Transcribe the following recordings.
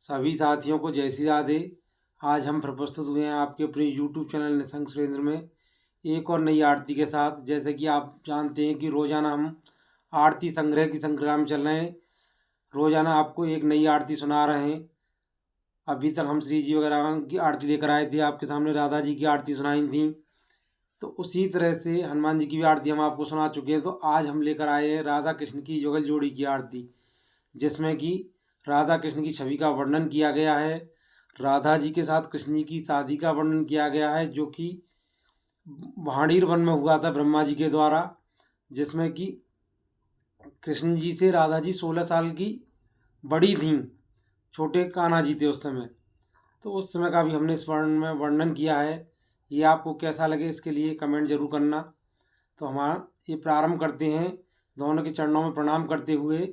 सभी साथियों को जय श्री राधे। आज हम फिर प्रस्तुत हुए हैं आपके अपने यूट्यूब चैनल निसंग सुरेंद्र में एक और नई आरती के साथ। जैसे कि आप जानते हैं कि रोज़ाना हम आरती संग्रह की श्रृंखला में चल रहे हैं। रोज़ाना आपको एक नई आरती सुना रहे हैं। अभी तक हम श्री जी वगैरह की आरती लेकर आए थे, आपके सामने राधा जी की आरती सुनाई थी। तो उसी तरह से हनुमान जी की भी आरती हम आपको सुना चुके हैं। तो आज हम लेकर आए हैं राधा कृष्ण की युगल जोड़ी की आरती, जिसमें कि राधा कृष्ण की छवि का वर्णन किया गया है। राधा जी के साथ कृष्ण जी की शादी का वर्णन किया गया है, जो कि भांडीर वन में हुआ था ब्रह्मा जी के द्वारा, जिसमें कि कृष्ण जी से राधा जी 16 साल की बड़ी थीं। छोटे कान्हा जी थे उस समय। तो उस समय का भी हमने इस वर्ण में वर्णन किया है। ये आपको कैसा लगे इसके लिए कमेंट जरूर करना। तो हमारा ये प्रारंभ करते हैं दोनों के चरणों में प्रणाम करते हुए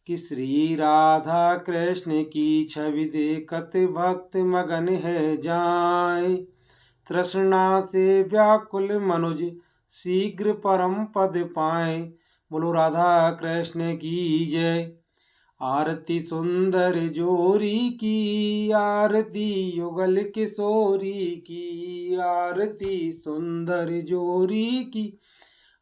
कि श्री राधा कृष्ण की छवि देखत भक्त मगन है जाए, तृष्णा से व्याकुल मनुज शीघ्र परम पद पाए। बोलो राधा कृष्ण की जय। आरती सुंदर जोरी की, आरती युगल किशोरी की, आरती सुंदर जोरी की,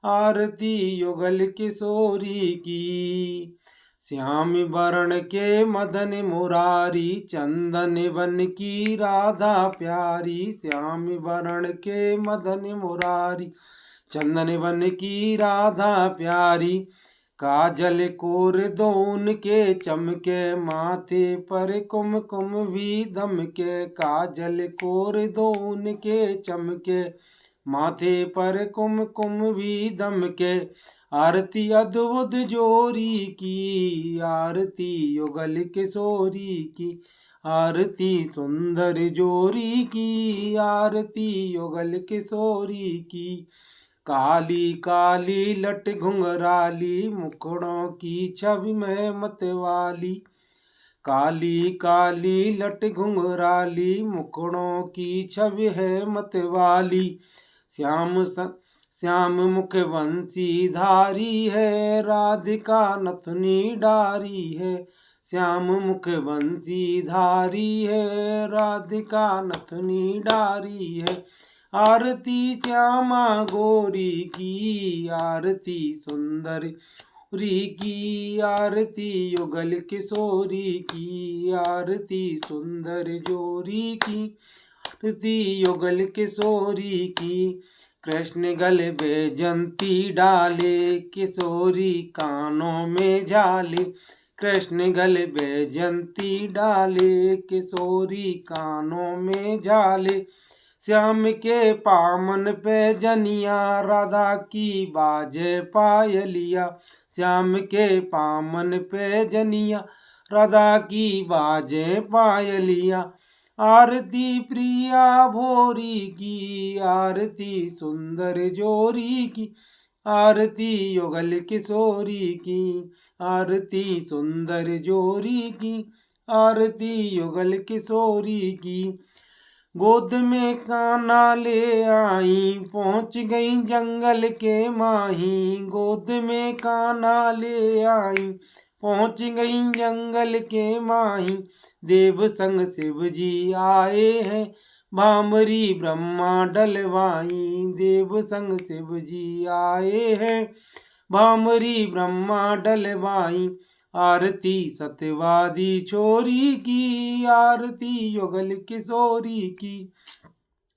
आरती युगल किशोरी की। श्याम वर्ण के मदन मुरारी, चंदन वन की राधा प्यारी। श्याम वर्ण के मदन मुरारी, चंदन वन की राधा प्यारी। काजल कोर दोन के चमके, माथे पर कुमकुम भी दमके। काजल कोर दोन के चमके, माथे पर कुमकुम भी दमके। आरती अद्भुत जोरी की, आरती युगल किशोरी की, आरती सुंदर जोरी की, आरती युगल किशोरी की। काली काली लट घुंघराली, मुखड़ों की छवि में मतवाली। काली काली लट घुंघराली, मुखड़ों की छवि है मतवाली। श्याम मुख वंशी धारी है, राधिका नथुनी डारी है। श्याम मुख वंशी धारी है, राधिका नथुनी डारी है। आरती श्यामा गोरी की, आरती सुंदर री की, आरती युगल किशोरी की, आरती सुंदर जोरी की, आरती युगल किशोरी की। कृष्ण गले बैजंती डाले, किशोरी कानों में झाले। कृष्ण गले बैजंती डाले, किशोरी कानों में झाले। श्याम के पामन पे जनिया, राधा की बाजे पायलिया। श्याम के पामन पे जनिया, राधा की बाजे पायलिया। आरती प्रिया भोरी की, आरती सुंदर जोरी की, आरती युगल किशोरी की, आरती सुंदर जोरी की, आरती युगल किशोरी की। गोद में कान्हा ले आई, पहुँच गई जंगल के माही। गोद में कान्हा ले आई, पहुँच गई जंगल के माही। देव संग शिव जी आए हैं, भामरी ब्रह्मा डलवाई। देव संग शिव जी आए हैं, भामरी ब्रह्मा डलवाई। आरती सत्यवादी छोरी की, आरती युगल किशोरी की,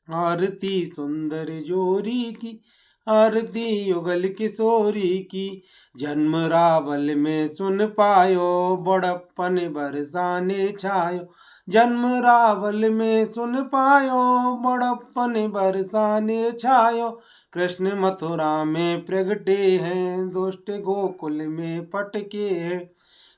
आरती सुंदर जोरी की, आरती युगल किशोरी की। जन्म रावल में सुन पायो, बड़प्पन बरसाने छायो। जन्म रावल में सुन पायो, बड़प्पन बरसाने छायो। कृष्ण मथुरा में प्रगटे हैं, दुष्ट गोकुल में पटके हैं।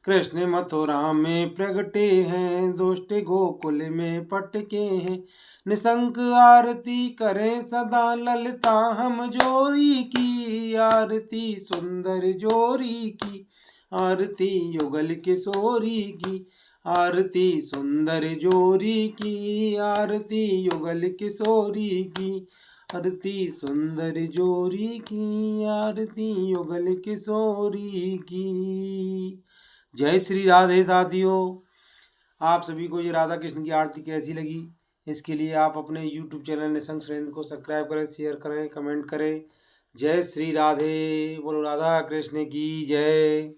कृष्ण मथुरा में प्रगटे हैं, दुष्ट गोकुल में पटके हैं। निशंक आरती करें सदा ललिता हम जोरी की, आरती सुंदर जोरी की, आरती युगल किशोरी की, आरती सुंदर जोरी की, आरती युगल किशोरी की, आरती सुंदर जोरी की, आरती युगल किशोरी की। जय श्री राधे साथियों। आप सभी को ये राधा कृष्ण की आरती कैसी लगी, इसके लिए आप अपने यूट्यूब चैनल निशंक सुरेंद्र को सब्सक्राइब करें, शेयर करें, कमेंट करें। जय श्री राधे, बोलो राधा कृष्ण की जय।